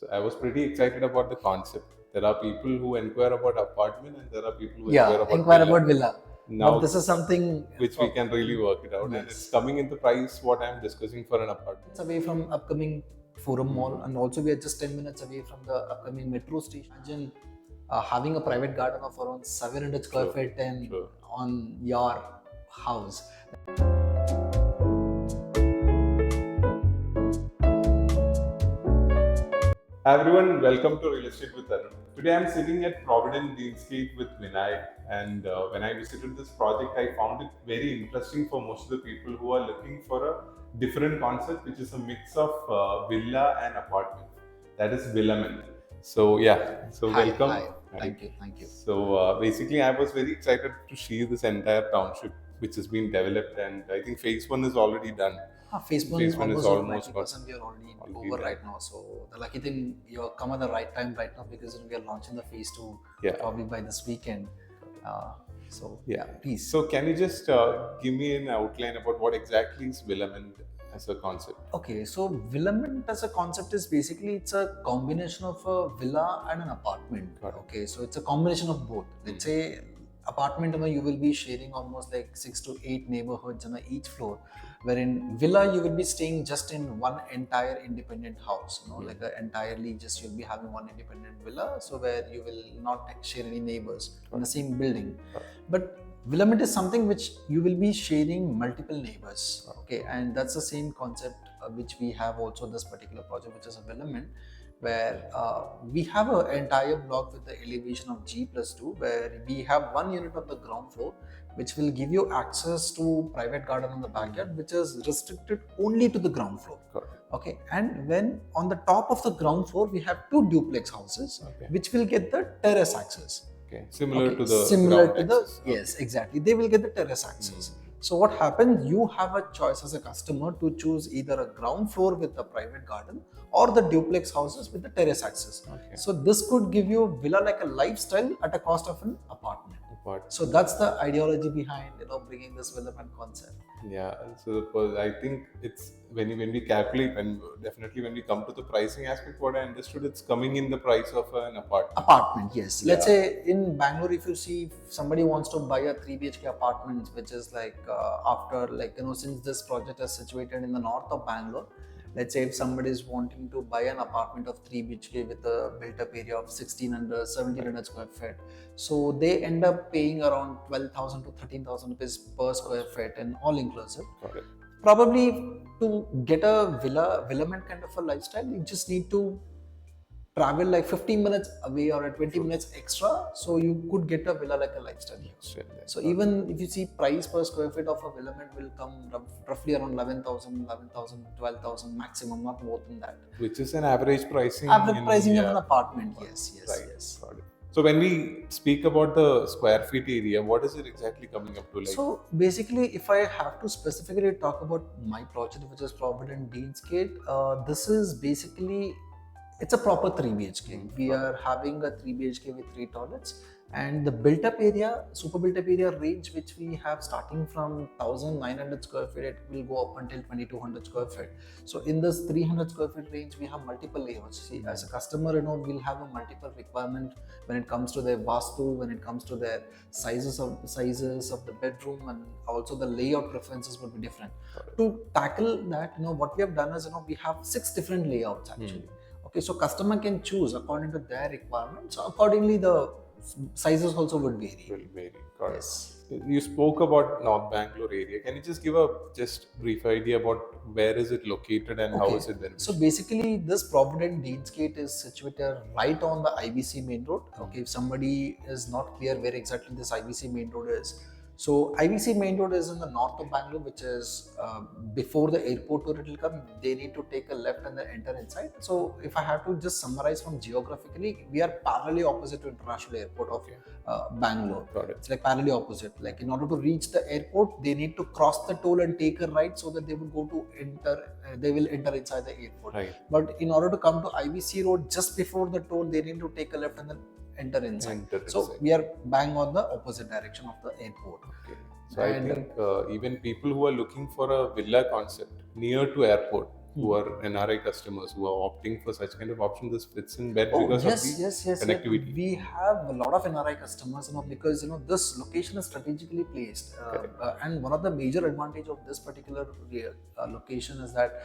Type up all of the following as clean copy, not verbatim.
So I was pretty excited about the concept. There are people who inquire about apartment and there are people who inquire about inquire villa. about villa. Now, But this is something which we can really work it out, and it's coming in the price what I'm discussing for an apartment. It's away from upcoming Forum Mall, and also we are just 10 minutes away from the upcoming metro station. Imagine having a private garden of around 700 square feet and on your house. Hi everyone, welcome to Real Estate with Arun. Today I'm sitting at Provident Deansgate with Vinay, and when I visited this project, I found it very interesting for most of the people who are looking for a different concept, which is a mix of villa and apartment. That is Villament. So welcome. Hi. Thank you. So basically, I was very excited to see this entire township, which has been developed, and I think phase one is already done. Phase one is almost 90%. We are already over done. right now. So the lucky thing, you're come at the right time right now because we are launching the phase two probably by this weekend. Please. So can you just give me an outline about what exactly is Villament as a concept? Okay, so Villament as a concept is basically it's a combination of a villa and an apartment. Okay, so it's a combination of both. Let's say apartment, you will be sharing almost like 6 to 8 neighborhoods on each floor, wherein villa you will be staying just in one entire independent house, like entirely just you'll be having one independent villa, so where you will not share any neighbors in the same building. But Villament is something which you will be sharing multiple neighbors, okay, and that's the same concept which we have also this particular project, which is a Villament, where we have an entire block with the elevation of G+2, where we have one unit on the ground floor, which will give you access to private garden on the backyard, which is restricted only to the ground floor. Okay, and when on the top of the ground floor, we have two duplex houses, which will get the terrace access. Similar to the yes, exactly. They will get the terrace access. So what happens? You have a choice as a customer to choose either a ground floor with a private garden or the duplex houses with the terrace access. So this could give you a villa like a lifestyle at a cost of an apartment. So that's the ideology behind bringing this Villament concept. Yeah, so I think it's when we calculate, and definitely when we come to the pricing aspect, what I understood, it's coming in the price of an apartment. Apartment, yes. Let's say in Bangalore, if you see somebody wants to buy a 3 BHK apartment, which is like since this project is situated in the north of Bangalore, let's say if somebody is wanting to buy an apartment of 3 BHK with a built-up area of 1700 square feet, so they end up paying around 12,000 to 13,000 rupees per square feet and all inclusive. Probably to get a Villament kind of a lifestyle, you just need to travel like 15 minutes away or 20 minutes extra, so you could get a villa like a lifestyle here. So even if you see price per square feet of a Villament will come roughly around 11,000, 12,000 maximum, not more than that. Which is an average pricing. Of an apartment, yes. So when we speak about the square feet area, what is it exactly coming up to like? So basically, if I have to specifically talk about my project, which is Provident Deansgate, this is basically, it's a proper 3 BHK. We are having a 3 BHK with 3 toilets, and the built-up area, super built-up area range, which we have starting from 1,900 square feet, it will go up until 2,200 square feet. So in this 300 square feet range, we have multiple layouts. See, as a customer, we'll have a multiple requirement when it comes to their vastu, when it comes to their sizes of the bedroom, and also the layout preferences will be different. To tackle that, what we have done is, we have 6 different layouts actually. Okay, so customer can choose according to their requirements. So accordingly, the sizes also would vary. Yes. You spoke about North Bangalore area. Can you just give a brief idea about where is it located and how is it then? So basically, this Provident Deansgate is situated right on the IBC main road. Okay, if somebody is not clear where exactly this IBC main road is, so IBC main road is in the north of Bangalore, which is before the airport where it will come. They need to take a left and then enter inside. So if I have to just summarize from geographically, we are parallelly opposite to International Airport of Bangalore. It's like parallelly opposite. Like in order to reach the airport, they need to cross the toll and take a right so that they will they will enter inside the airport. But in order to come to IBC road, just before the toll, they need to take a left and then enter inside. So we are bang on the opposite direction of the airport. So I think even people who are looking for a villa concept near to airport, who are NRI customers who are opting for such kind of option, this fits in bed Oh because of yes, the yes. Like connectivity. we have a lot of NRI customers, because this location is strategically placed, and one of the major advantage of this particular location is that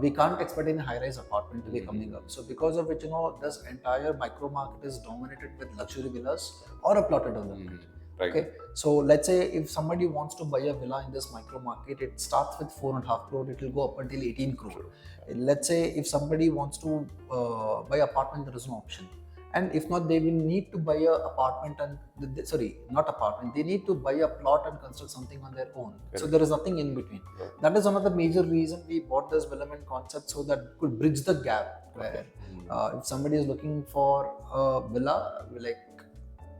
we can't expect any high-rise apartment to be coming up. So because of which, this entire micro market is dominated with luxury villas or a plotted development. Right. Okay, so let's say if somebody wants to buy a villa in this micro market, it starts with 4.5 crore, it will go up until 18 crore. Let's say if somebody wants to buy apartment, there is no option. And if not, they will need to buy a apartment and not apartment, they need to buy a plot and construct something on their own. So there is nothing in between. That is one of the major reasons we bought this Villament concept, so that could bridge the gap where if somebody is looking for a villa like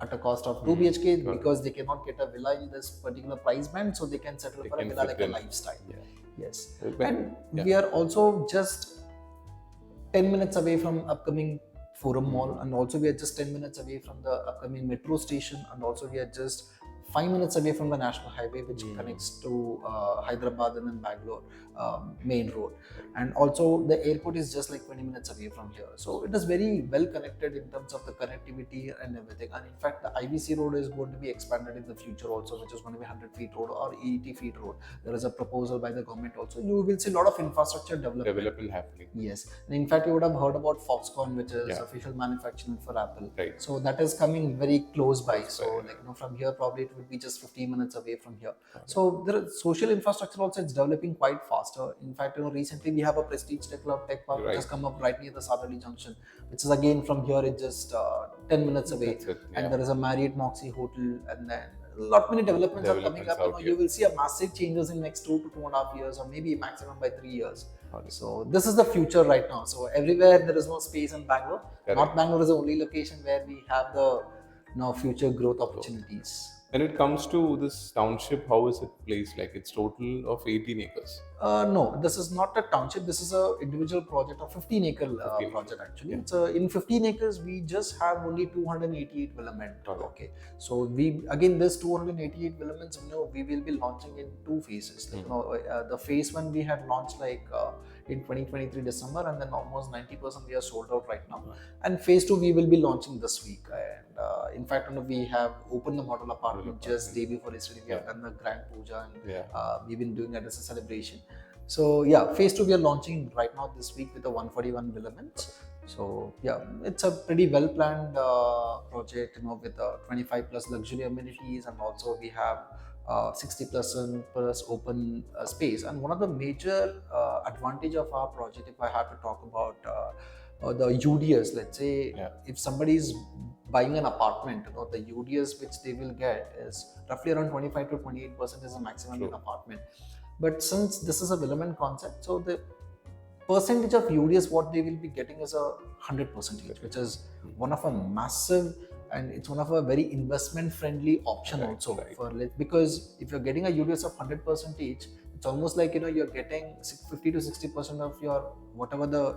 at a cost of 2 BHK, because they cannot get a villa in this particular price band, so they can settle for a villa like a lifestyle. Yes. And we are also just 10 minutes away from upcoming Forum Mall, and also we are just 10 minutes away from the upcoming metro station, and also we are just 5 minutes away from the national highway which connects to Hyderabad and then Bangalore main road. And also the airport is just like 20 minutes away from here. So it is very well connected in terms of the connectivity and everything. And in fact, the IVC road is going to be expanded in the future also, which is going to be 100 feet road or 80 feet road. There is a proposal by the government also. You will see a lot of infrastructure development happening. Yes. And in fact, you would have heard about Foxconn, which is official manufacturing for Apple. Right. So that is coming very close by. So from here, probably it would be just 15 minutes away from here. So the social infrastructure also is developing quite faster. In fact, recently we have a Prestige Tech Park which has come up right near the Sadali Junction, which is again from here it's just 10 minutes away. And there is a Marriott Moxie Hotel, and then lot many developments are coming up. You will see a massive changes in next 2 to 2.5 years, or maybe maximum by 3 years. So this is the future right now. So everywhere there is no space in Bangalore. North Bangalore is the only location where we have the future growth opportunities. When it comes to this township, how is it placed? Like it's total of 18 acres. No, this is not a township. This is a individual project, a 15-acre project actually. It's in 15 acres we just have only 288 Villament. Okay, so this 288 Villaments, we will be launching in 2 phases. The phase 1 we had launched in 2023 December, and then almost 90% we are sold out right now. And phase 2 we will be launching this week. And in fact, we have opened the model apartment just day before yesterday. We have done the grand puja, and we've been doing it as a celebration. So phase 2 we are launching right now this week with the 141 Villament. So it's a pretty well planned project, with 25 plus luxury amenities, and also we have 60 plus open space. And one of the major advantage of our project, if I have to talk about the UDS, let's say if somebody is buying an apartment, the UDS which they will get is roughly around 25 to 28% is the maximum in apartment. But since this is a Villament concept, so the percentage of UDS what they will be getting is 100%, which is one of a massive, and it's one of a very investment friendly option also for because if you're getting a UDS of 100%, it's almost like you're getting 50 to 60% of your whatever the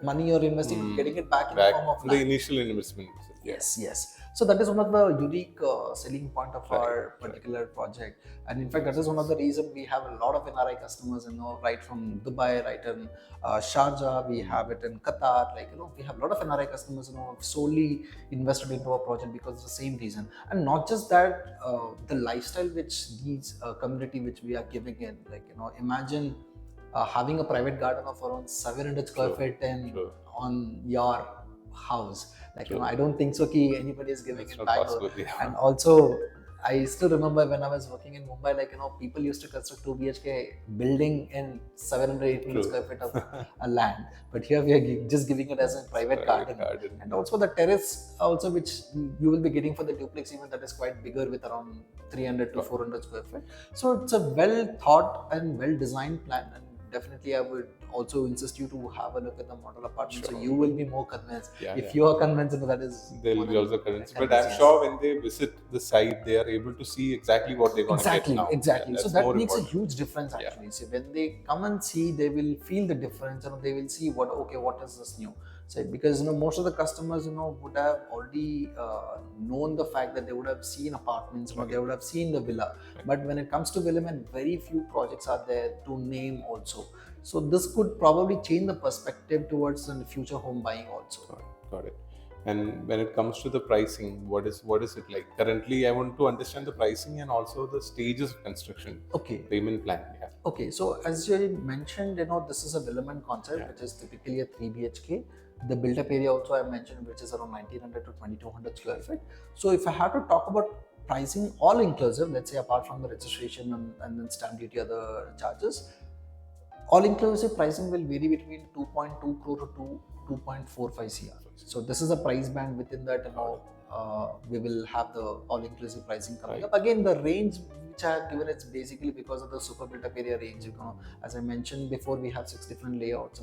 money you're investing, getting it back in the form of the initial investment. Yes. So that is one of the unique selling point of our particular project. And in fact, that is one of the reasons we have a lot of NRI customers, right from Dubai, right in Sharjah, we have it in Qatar, we have a lot of NRI customers, solely invested into our project because of the same reason. And not just that, the lifestyle which these community which we are giving in, imagine having a private garden of around 700 square feet on your house. I don't think so anybody is giving it back. And also, I still remember when I was working in Mumbai, people used to construct 2 BHK building in 700, 800 square feet of land. But here we are just giving it as a private garden. And also the terrace also, which you will be getting for the duplex, even that is quite bigger with around 300 to 400 square feet. So it's a well thought and well designed plan. And definitely I would also insist you to have a look at the model apartment, so you will be more convinced. If you are convinced, that is they'll be also convinced. But I'm sure when they visit the site, they are able to see exactly what they're going to get now. Exactly. So that makes a huge difference actually. So when they come and see, they will feel the difference, they will see what is this new. So because most of the customers would have already known the fact that they would have seen apartments, they would have seen the villa. But when it comes to Villament, very few projects are there to name also. also. So this could probably change the perspective towards the future home buying also. Got it. And when it comes to the pricing, what is it like? Currently, I want to understand the pricing and also the stages of construction. Okay. Payment plan. Yeah. Okay, so as you mentioned, this is a Villament concept, which is typically a 3 BHK. The built-up area also I mentioned, which is around 1900 to 2200 square feet. So if I have to talk about pricing all inclusive, let's say apart from the registration and then stamp duty, other charges, all inclusive pricing will vary between 2.2 crore to 2.45 CR. So this is a price band within that, we will have the all inclusive pricing coming up. Again, the range which I have given, it's basically because of the super built up area range. As I mentioned before, we have 6 different layouts.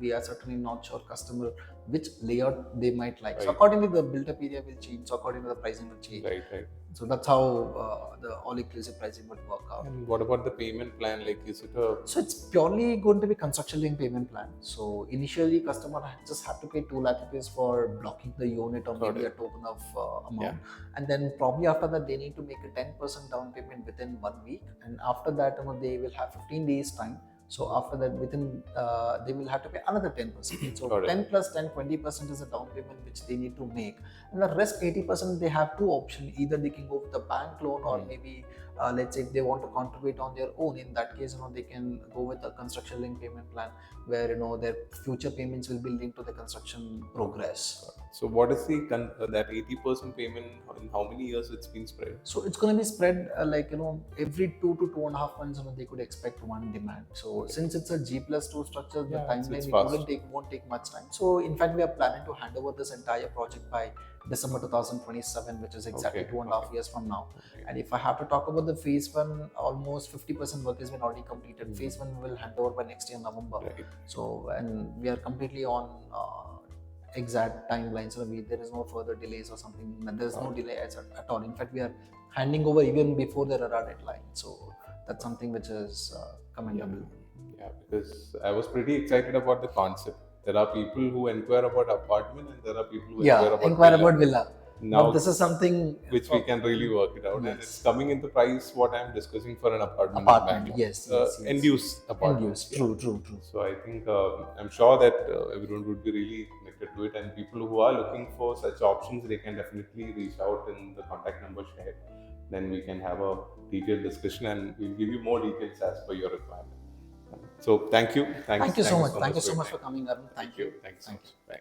We are certainly not sure customer which layout they might like. So accordingly, the built up area will change. So accordingly, the pricing will change. Right. So that's how the all-inclusive pricing would work out. And what about the payment plan? Like, is it a... So it's purely going to be construction link payment plan. So initially, customer just have to pay 2 lakh rupees for blocking the unit or maybe a token of amount, and then probably after that they need to make a 10% down payment within 1 week, and after that they will have 15 days time. So after that, within they will have to pay another 10%. So 10 plus 10, 20% is a down payment which they need to make, and the rest 80% they have two options. Either they can go with a bank loan, or maybe let's say if they want to contribute on their own. In that case, they can go with a construction link payment plan where their future payments will be linked to the construction progress. So what is the that 80% payment? In how many years it's been spread? So it's going to be spread every 2 to 2.5 months. They could expect one demand. So since it's a G+2 structure, the timeline won't take much time. So in fact, we are planning to hand over this entire project by December 2027, which is exactly 2.5 years from now. And if I have to talk about the phase 1, almost 50% work has been already completed. Phase 1 will hand over by next year November. So, and we are completely on exact timelines. So there is no further delays or something. There's no delay at all. In fact, we are handing over even before the RARA deadline. So that's something which is commendable. Yeah, because I was pretty excited about the concept. There are people who inquire about apartment, and there are people who inquire about villa. Now, but this is something which we can really work it out, and it's coming in the price what I'm discussing for an apartment. In Bangalore. Yes. End-use apartment. True. So I think I'm sure that everyone would be really connected to it, and people who are looking for such options, they can definitely reach out in the contact number shared. Then we can have a detailed discussion, and we'll give you more details as per your requirement. So thank you. Thank you so much. Thank you so much for coming, Arun. Thank you. Thanks so much. Bye.